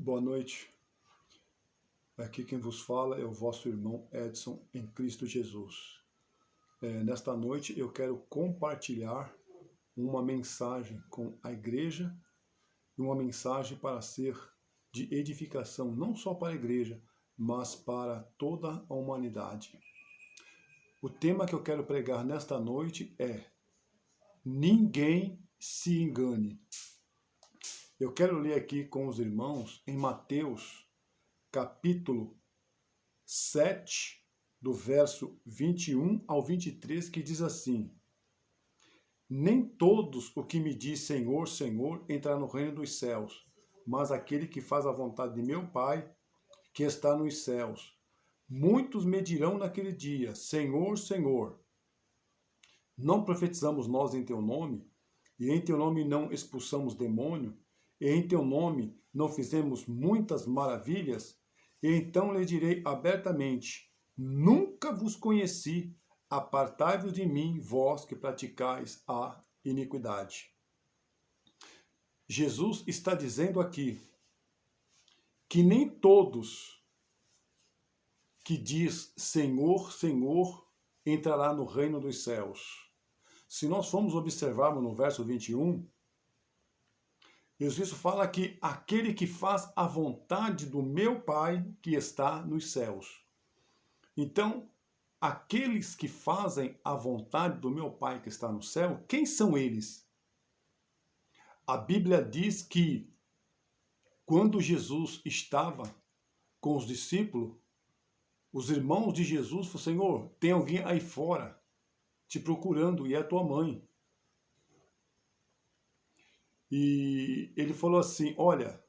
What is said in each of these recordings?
Boa noite. Aqui quem vos fala é o vosso irmão Edson em Cristo Jesus. Nesta noite eu quero compartilhar uma mensagem com a igreja e uma mensagem para ser de edificação não só para a igreja, mas para toda a humanidade. O tema que eu quero pregar nesta noite é: ninguém se engane. Eu quero ler aqui com os irmãos em Mateus, capítulo 7, do verso 21 ao 23, que diz assim: Nem todos o que me diz Senhor, Senhor, entrará no reino dos céus, mas aquele que faz a vontade de meu Pai, que está nos céus. Muitos me dirão naquele dia: Senhor, Senhor, não profetizamos nós em teu nome? E em teu nome não expulsamos demônio? E em teu nome não fizemos muitas maravilhas? E então lhe direi abertamente: Nunca vos conheci, apartai-vos de mim, vós que praticais a iniquidade. Jesus está dizendo aqui que nem todos que diz Senhor, Senhor, entrará no reino dos céus. Se nós formos observarmos no verso 21, Jesus fala que aquele que faz a vontade do meu Pai que está nos céus. Então, aqueles que fazem a vontade do meu Pai que está no céu, quem são eles? A Bíblia diz que quando Jesus estava com os discípulos, os irmãos de Jesus falaram: Senhor, tem alguém aí fora te procurando e é tua mãe. E ele falou assim: olha,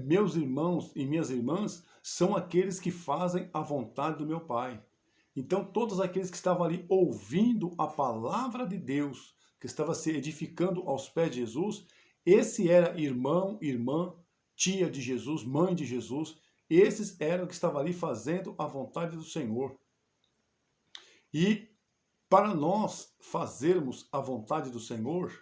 meus irmãos e minhas irmãs são aqueles que fazem a vontade do meu Pai. Então, todos aqueles que estavam ali ouvindo a palavra de Deus, que estava se edificando aos pés de Jesus, esse era irmão, irmã, tia de Jesus, mãe de Jesus, esses eram que estavam ali fazendo a vontade do Senhor. E para nós fazermos a vontade do Senhor,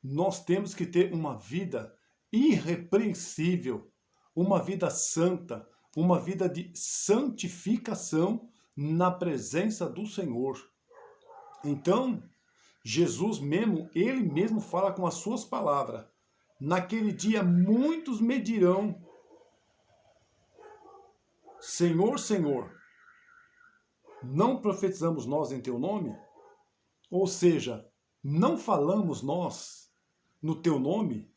nós temos que ter uma vida irrepreensível, uma vida santa, uma vida de santificação na presença do Senhor. Então, Jesus mesmo, ele mesmo fala com as suas palavras: naquele dia muitos me dirão: Senhor, Senhor, não profetizamos nós em teu nome? Ou seja, não falamos nós no teu nome,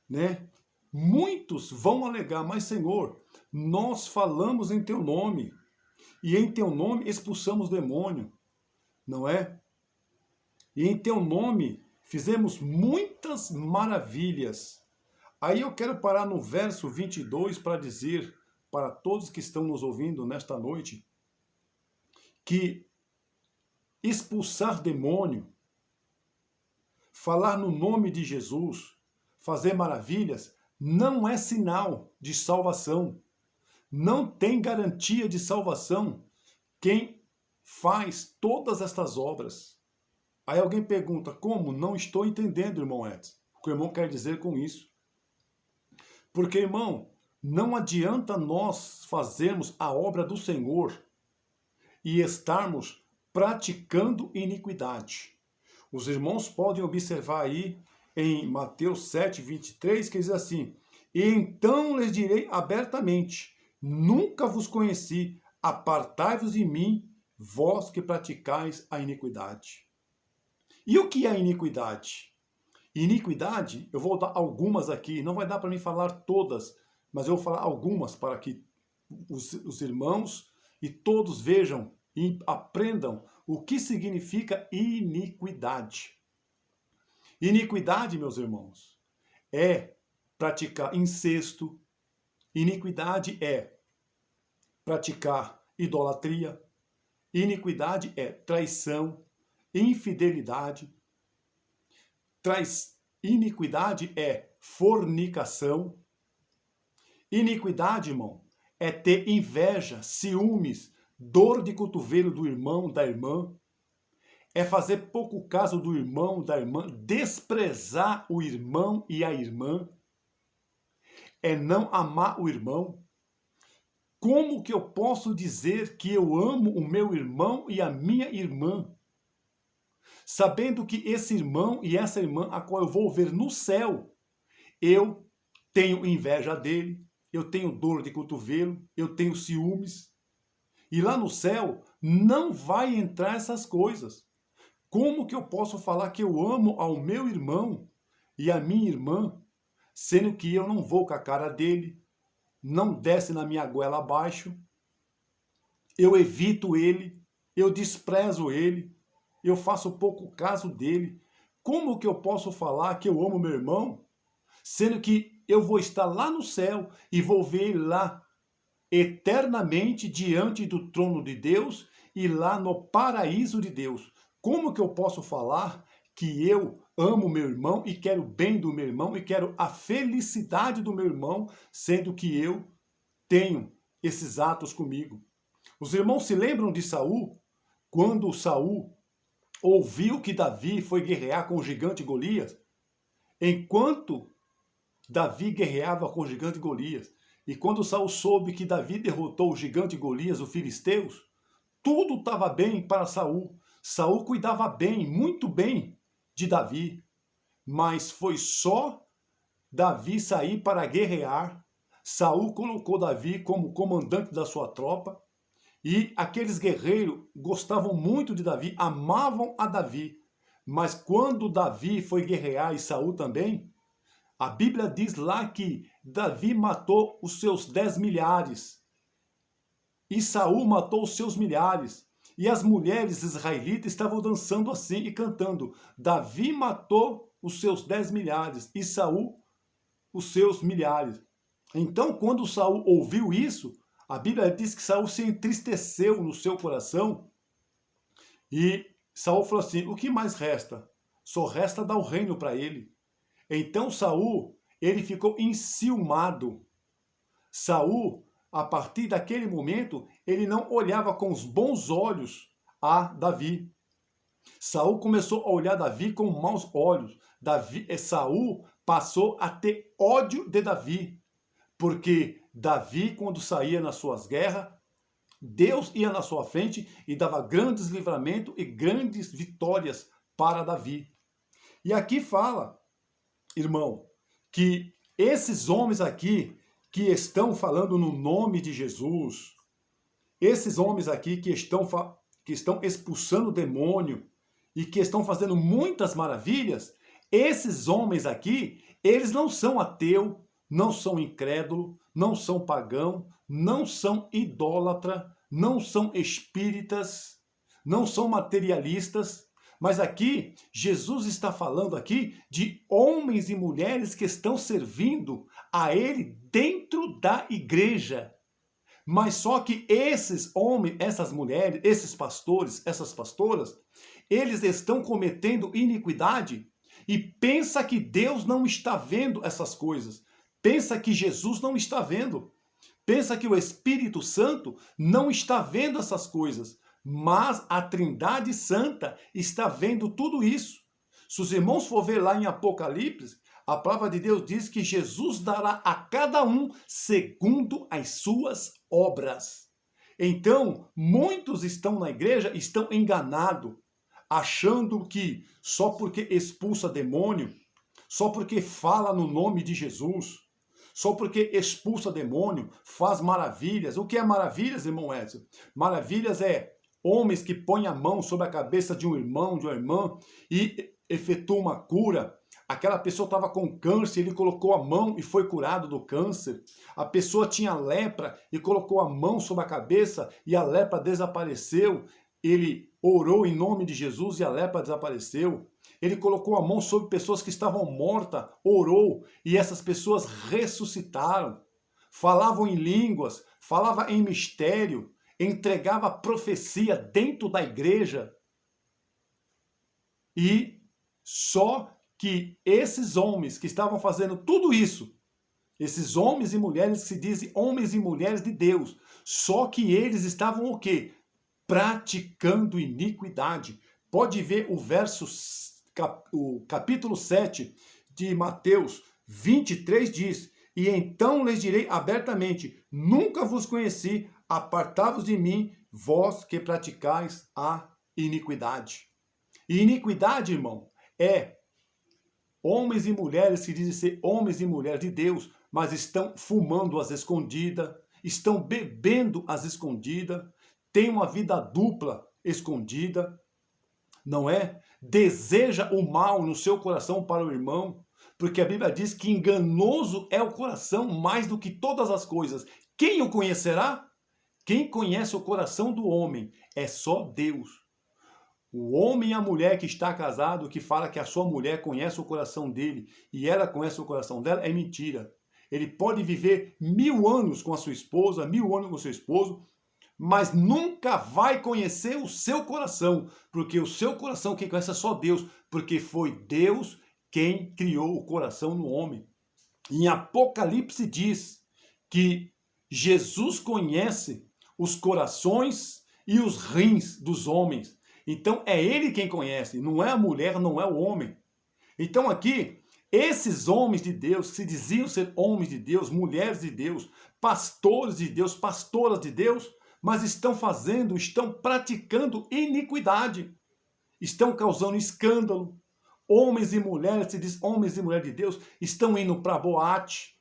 né? Muitos vão alegar: mas Senhor, nós falamos em teu nome, e em teu nome expulsamos demônio, não é? E em teu nome fizemos muitas maravilhas. Aí eu quero parar no verso 22 para dizer para todos que estão nos ouvindo nesta noite que expulsar demônio, falar no nome de Jesus, fazer maravilhas, não é sinal de salvação. Não tem garantia de salvação quem faz todas estas obras. Aí alguém pergunta: como? Não estou entendendo, irmão Edson. O que o irmão quer dizer com isso? Porque, irmão, não adianta nós fazermos a obra do Senhor e estarmos praticando iniquidade. Os irmãos podem observar aí em Mateus 7, 23, que diz assim: E então lhes direi abertamente: Nunca vos conheci, apartai-vos de mim, vós que praticais a iniquidade. E o que é iniquidade? Iniquidade, eu vou dar algumas aqui, não vai dar para mim falar todas, mas eu vou falar algumas para que os irmãos e todos vejam e aprendam o que significa iniquidade. Iniquidade, meus irmãos, é praticar incesto. Iniquidade é praticar idolatria. Iniquidade é traição, infidelidade. Iniquidade é fornicação. Iniquidade, irmão, é ter inveja, ciúmes, dor de cotovelo do irmão, da irmã. É fazer pouco caso do irmão, da irmã, desprezar o irmão e a irmã. é não amar o irmão? Como que eu posso dizer que eu amo o meu irmão e a minha irmã, sabendo que esse irmão e essa irmã, a qual eu vou ver no céu, eu tenho inveja dele, eu tenho dor de cotovelo, eu tenho ciúmes, e lá no céu não vai entrar essas coisas. Como que eu posso falar que eu amo ao meu irmão e a minha irmã, sendo que eu não vou com a cara dele, não desce na minha goela abaixo, eu evito ele, eu desprezo ele, eu faço pouco caso dele? Como que eu posso falar que eu amo meu irmão, sendo que eu vou estar lá no céu e vou ver ele lá eternamente diante do trono de Deus e lá no paraíso de Deus? Como que eu posso falar que eu amo meu irmão e quero o bem do meu irmão e quero a felicidade do meu irmão, sendo que eu tenho esses atos comigo? Os irmãos se lembram de Saul? Quando Saul ouviu que Davi foi guerrear com o gigante Golias? Enquanto Davi guerreava com o gigante Golias, e quando Saul soube que Davi derrotou o gigante Golias, o filisteus, tudo estava bem para Saul. Saul cuidava bem, muito bem, de Davi. Mas foi só Davi sair para guerrear. Saul colocou Davi como comandante da sua tropa. E aqueles guerreiros gostavam muito de Davi, amavam a Davi. Mas quando Davi foi guerrear e Saul também, a Bíblia diz lá que Davi matou os seus 10 milhares. E Saul matou os seus milhares. E as mulheres israelitas estavam dançando assim e cantando: Davi matou os seus 10 milhares e Saul os seus milhares. Então, quando Saul ouviu isso, a Bíblia diz que Saul se entristeceu no seu coração e Saul falou assim: o que mais resta? Só resta dar o reino para ele. Então Saul, ele ficou enciumado. Saul, a partir daquele momento, ele não olhava com os bons olhos a Davi. Saul começou a olhar Davi com maus olhos. Saul passou a ter ódio de Davi, porque Davi, quando saía nas suas guerras, Deus ia na sua frente e dava grandes livramentos e grandes vitórias para Davi. E aqui fala, irmão, que esses homens aqui que estão falando no nome de Jesus, esses homens aqui que estão expulsando o demônio e que estão fazendo muitas maravilhas, esses homens aqui, eles não são ateus, não são incrédulos, não são pagão, não são idólatra, não são espíritas, não são materialistas, mas aqui Jesus está falando aqui de homens e mulheres que estão servindo a ele dentro da igreja. Mas só que esses homens, essas mulheres, esses pastores, essas pastoras, eles estão cometendo iniquidade e pensa que Deus não está vendo essas coisas. Pensa que Jesus não está vendo. Pensa que o Espírito Santo não está vendo essas coisas. Mas a Trindade Santa está vendo tudo isso. Se os irmãos for ver lá em Apocalipse, a palavra de Deus diz que Jesus dará a cada um segundo as suas obras. Então, muitos estão na igreja, estão enganados, achando que só porque expulsa demônio, só porque fala no nome de Jesus, só porque expulsa demônio, faz maravilhas. O que é maravilhas, irmão Edson? Maravilhas é homens que põem a mão sobre a cabeça de um irmão, de uma irmã, e efetuam uma cura. Aquela pessoa estava com câncer, ele colocou a mão e foi curado do câncer. A pessoa tinha lepra e colocou a mão sobre a cabeça e a lepra desapareceu. Ele orou em nome de Jesus e a lepra desapareceu. Ele colocou a mão sobre pessoas que estavam mortas, orou e essas pessoas ressuscitaram. Falavam em línguas, falavam em mistério, entregava profecia dentro da igreja. E só que esses homens que estavam fazendo tudo isso, esses homens e mulheres que se dizem homens e mulheres de Deus, só que eles estavam o quê? Praticando iniquidade. Pode ver o capítulo 7 de Mateus 23 diz: E então lhes direi abertamente: nunca vos conheci, apartai-vos de mim, vós que praticais a iniquidade. E iniquidade, irmão, é homens e mulheres que dizem ser homens e mulheres de Deus, mas estão fumando às escondidas, estão bebendo às escondidas, têm uma vida dupla escondida, não é? Deseja o mal no seu coração para o irmão, porque a Bíblia diz que enganoso é o coração mais do que todas as coisas. Quem o conhecerá? Quem conhece o coração do homem é só Deus. O homem e a mulher que está casado, que fala que a sua mulher conhece o coração dele e ela conhece o coração dela, é mentira. Ele pode viver 1000 anos com a sua esposa, 1000 anos com o seu esposo, mas nunca vai conhecer o seu coração, porque o seu coração quem conhece é só Deus, porque foi Deus quem criou o coração no homem. Em Apocalipse diz que Jesus conhece os corações e os rins dos homens. Então é ele quem conhece, não é a mulher, não é o homem. Então aqui, esses homens de Deus, que se diziam ser homens de Deus, mulheres de Deus, pastores de Deus, pastoras de Deus, mas estão praticando iniquidade, estão causando escândalo. Homens e mulheres, se diz homens e mulheres de Deus, estão indo para boate,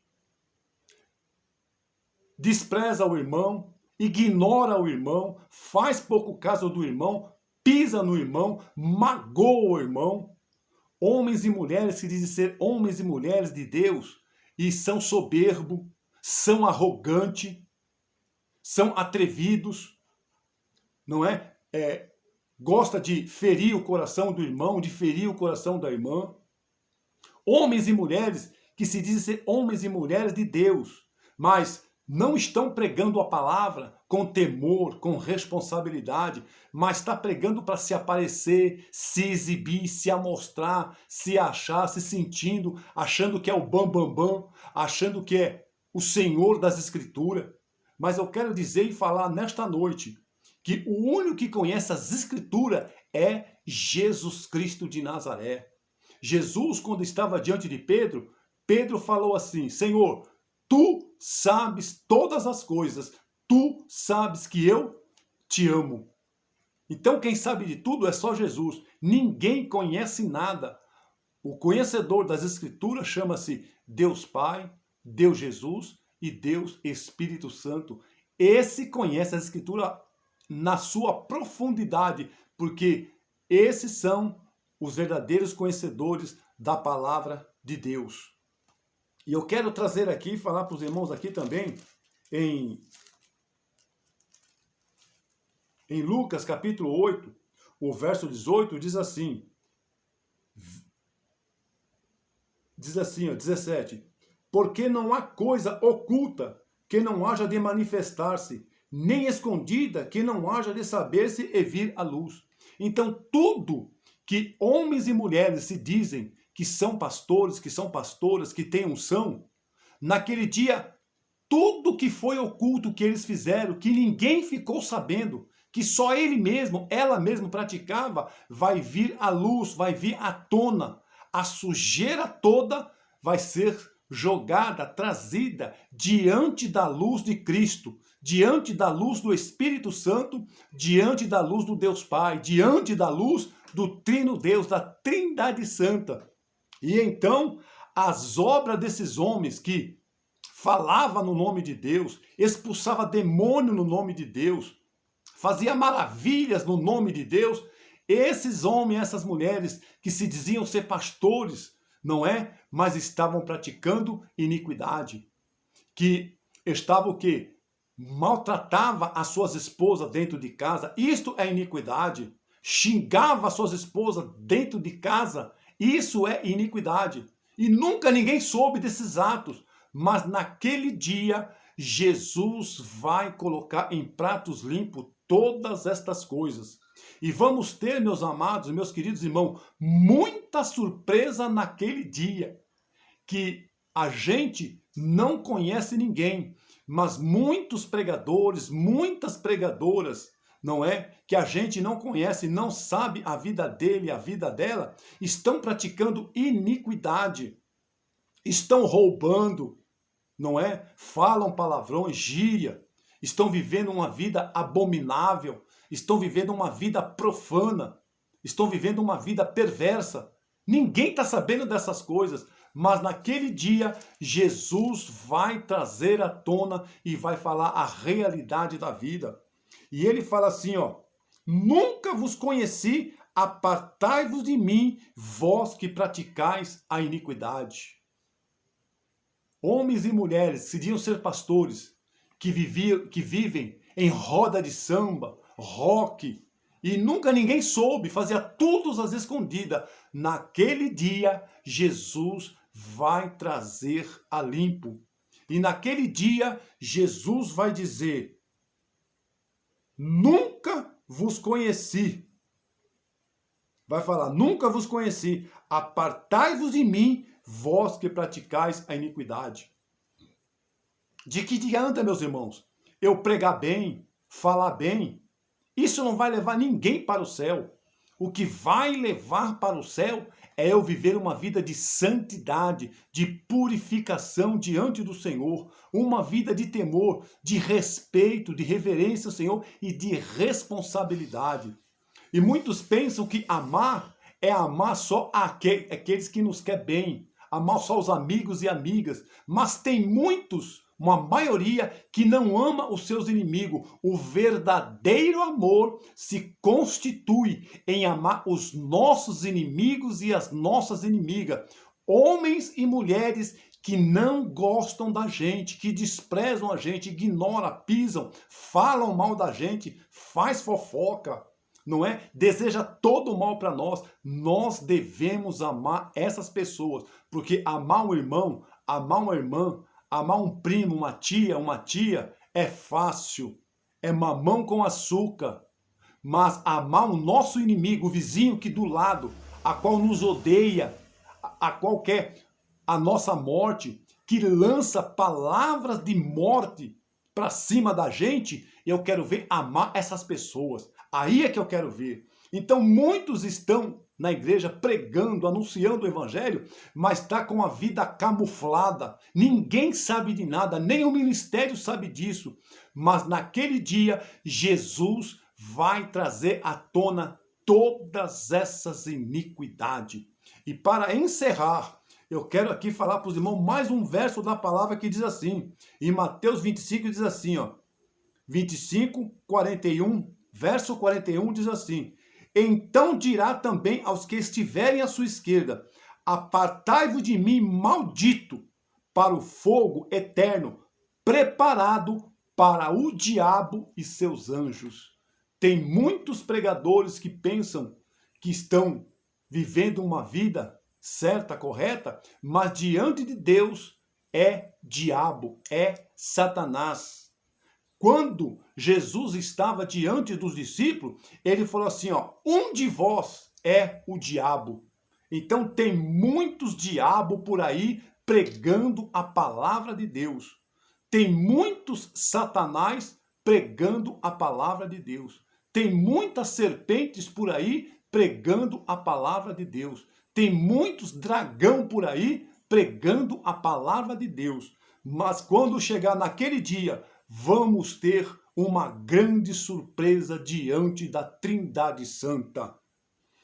despreza o irmão, ignora o irmão, faz pouco caso do irmão, pisa no irmão, magoa o irmão. Homens e mulheres que dizem ser homens e mulheres de Deus e são soberbos, são arrogantes, são atrevidos, não é? Gosta de ferir o coração do irmão, de ferir o coração da irmã. Homens e mulheres que se dizem ser homens e mulheres de Deus, mas não estão pregando a palavra com temor, com responsabilidade, mas está pregando para se aparecer, se exibir, se amostrar, se achar, se sentindo, achando que é o bam, achando que é o Senhor das Escrituras. Mas eu quero dizer e falar nesta noite que o único que conhece as Escrituras é Jesus Cristo de Nazaré. Jesus, quando estava diante de Pedro, Pedro falou assim: Senhor, tu sabes todas as coisas, tu sabes que eu te amo. Então quem sabe de tudo é só Jesus. Ninguém conhece nada. O conhecedor das Escrituras chama-se Deus Pai, Deus Jesus e Deus Espírito Santo. Esse conhece a Escritura na sua profundidade, porque esses são os verdadeiros conhecedores da palavra de Deus. E eu quero trazer aqui, falar para os irmãos aqui também, em Lucas capítulo 8, o verso 18, diz assim, ó, 17, porque não há coisa oculta que não haja de manifestar-se, nem escondida que não haja de saber-se e vir à luz. Então tudo que homens e mulheres se dizem que são pastores, que são pastoras, que têm unção, naquele dia, tudo que foi oculto que eles fizeram, que ninguém ficou sabendo, que só ele mesmo, ela mesma praticava, vai vir à luz, vai vir à tona. A sujeira toda vai ser jogada, trazida diante da luz de Cristo, diante da luz do Espírito Santo, diante da luz do Deus Pai, diante da luz do Trino Deus, da Trindade Santa. E então, as obras desses homens que falavam no nome de Deus, expulsava demônio no nome de Deus, fazia maravilhas no nome de Deus, esses homens, essas mulheres que se diziam ser pastores, não é? Mas estavam praticando iniquidade, que estavam o quê? Maltratava as suas esposas dentro de casa, isto é iniquidade. Xingava as suas esposas dentro de casa, isso é iniquidade. E nunca ninguém soube desses atos. Mas naquele dia, Jesus vai colocar em pratos limpos todas estas coisas. E vamos ter, meus amados, meus queridos irmãos, muita surpresa naquele dia. Que a gente não conhece ninguém, mas muitos pregadores, muitas pregadoras, não é? Que a gente não conhece, não sabe a vida dele, a vida dela, estão praticando iniquidade, estão roubando, não é? Falam palavrões, gíria, estão vivendo uma vida abominável, estão vivendo uma vida profana, estão vivendo uma vida perversa. Ninguém está sabendo dessas coisas, mas naquele dia Jesus vai trazer à tona e vai falar a realidade da vida. E ele fala assim, ó: nunca vos conheci, apartai-vos de mim, vós que praticais a iniquidade. Homens e mulheres que se diziam ser pastores, que vivem em roda de samba, rock, e nunca ninguém soube, fazia tudo às escondidas. Naquele dia, Jesus vai trazer a limpo. E naquele dia, Jesus vai dizer: nunca vos conheci. Vai falar: nunca vos conheci, apartai-vos de mim, vós que praticais a iniquidade. De que adianta, meus irmãos, eu pregar bem, falar bem? Isso não vai levar ninguém para o céu. O que vai levar para o céu é eu viver uma vida de santidade, de purificação diante do Senhor, uma vida de temor, de respeito, de reverência ao Senhor e de responsabilidade. E muitos pensam que amar é amar só aqueles que nos querem bem, amar só os amigos e amigas, mas tem muitos, uma maioria, que não ama os seus inimigos. O verdadeiro amor se constitui em amar os nossos inimigos e as nossas inimigas. Homens e mulheres que não gostam da gente, que desprezam a gente, ignoram, pisam, falam mal da gente, faz fofoca, não é? Deseja todo o mal para nós. Nós devemos amar essas pessoas, porque amar um irmão, amar uma irmã, amar um primo, uma tia, é fácil, é mamão com açúcar. Mas amar o nosso inimigo, o vizinho que do lado, a qual nos odeia, a qual quer a nossa morte, que lança palavras de morte para cima da gente, eu quero ver amar essas pessoas. Aí é que eu quero ver. Então muitos estão na igreja pregando, anunciando o evangelho, mas está com a vida camuflada. Ninguém sabe de nada, nem o ministério sabe disso. Mas naquele dia, Jesus vai trazer à tona todas essas iniquidades. E para encerrar, eu quero aqui falar para os irmãos mais um verso da palavra que diz assim, em Mateus 25 diz assim, ó, 25, 41, verso 41 diz assim: então dirá também aos que estiverem à sua esquerda: apartai-vos de mim, maldito, para o fogo eterno, preparado para o diabo e seus anjos. Tem muitos pregadores que pensam que estão vivendo uma vida certa, correta, mas diante de Deus é diabo, é Satanás. Quando Jesus estava diante dos discípulos, ele falou assim, ó: um de vós é o diabo. Então tem muitos diabos por aí pregando a palavra de Deus. Tem muitos satanás pregando a palavra de Deus. Tem muitas serpentes por aí pregando a palavra de Deus. Tem muitos dragão por aí pregando a palavra de Deus. Mas quando chegar naquele dia, vamos ter uma grande surpresa diante da Trindade Santa.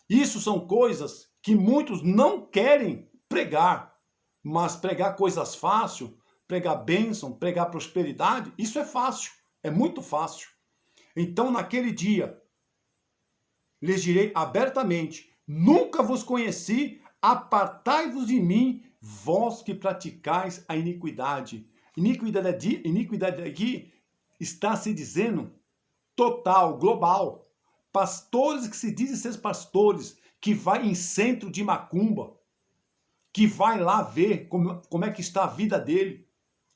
Isso são coisas que muitos não querem pregar, mas pregar coisas fáceis, pregar bênção, pregar prosperidade, isso é fácil, é muito fácil. Então, naquele dia, lhes direi abertamente: nunca vos conheci, apartai-vos de mim, vós que praticais a iniquidade. Iniquidade aqui está se dizendo total, global. Pastores que se dizem ser pastores, que vai em centro de macumba, que vai lá ver como é que está a vida dele,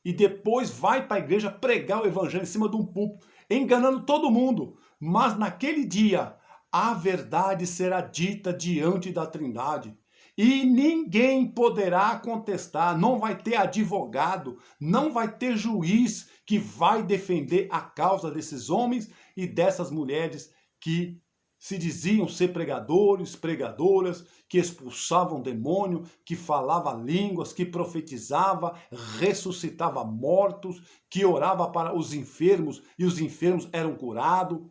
e depois vai para a igreja pregar o evangelho em cima de um púlpito, enganando todo mundo. Mas naquele dia, a verdade será dita diante da Trindade. E ninguém poderá contestar, não vai ter advogado, não vai ter juiz que vai defender a causa desses homens e dessas mulheres que se diziam ser pregadores, pregadoras, que expulsavam demônio, que falava línguas, que profetizava, ressuscitava mortos, que orava para os enfermos e os enfermos eram curados,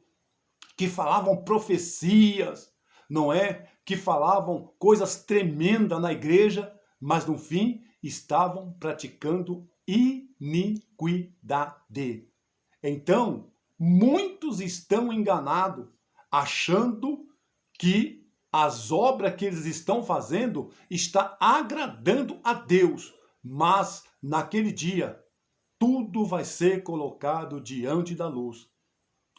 que falavam profecias, não é? Que falavam coisas tremendas na igreja, mas no fim estavam praticando iniquidade. Então, muitos estão enganados, achando que as obras que eles estão fazendo está agradando a Deus, mas naquele dia tudo vai ser colocado diante da luz.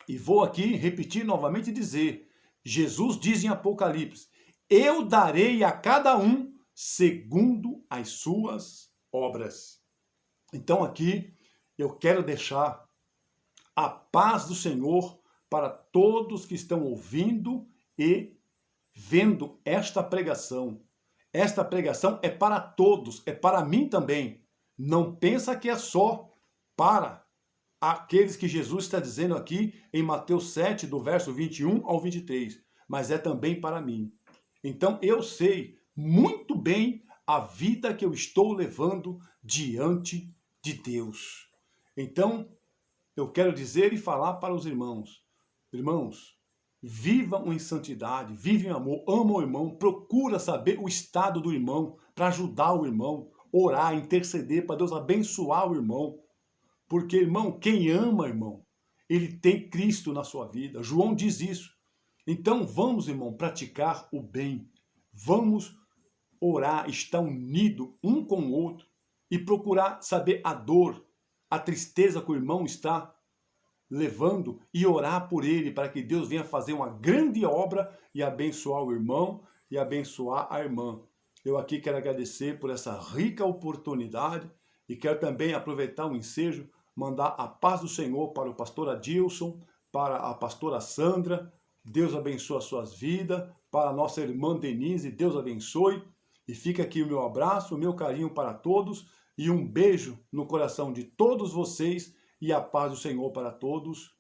E vou aqui repetir novamente e dizer, Jesus diz em Apocalipse, eu darei a cada um segundo as suas obras. Então aqui eu quero deixar a paz do Senhor para todos que estão ouvindo e vendo esta pregação. Esta pregação é para todos, é para mim também. Não pensa que é só para aqueles que Jesus está dizendo aqui em Mateus 7, do verso 21 ao 23, mas é também para mim. Então eu sei muito bem a vida que eu estou levando diante de Deus. Então, eu quero dizer e falar para os irmãos, vivam em santidade, vivem em amor, amam o irmão, procura saber o estado do irmão, para ajudar o irmão, orar, interceder, para Deus abençoar o irmão. Porque, irmão, quem ama, irmão, ele tem Cristo na sua vida. João diz isso. Então, vamos, irmão, praticar o bem. Vamos orar, estar unido um com o outro e procurar saber a dor, a tristeza que o irmão está levando e orar por ele para que Deus venha fazer uma grande obra e abençoar o irmão e abençoar a irmã. Eu aqui quero agradecer por essa rica oportunidade e quero também aproveitar o ensejo, mandar a paz do Senhor para o pastor Adilson, para a pastora Sandra, Deus abençoe as suas vidas, para a nossa irmã Denise, Deus abençoe. E fica aqui o meu abraço, o meu carinho para todos e um beijo no coração de todos vocês e a paz do Senhor para todos.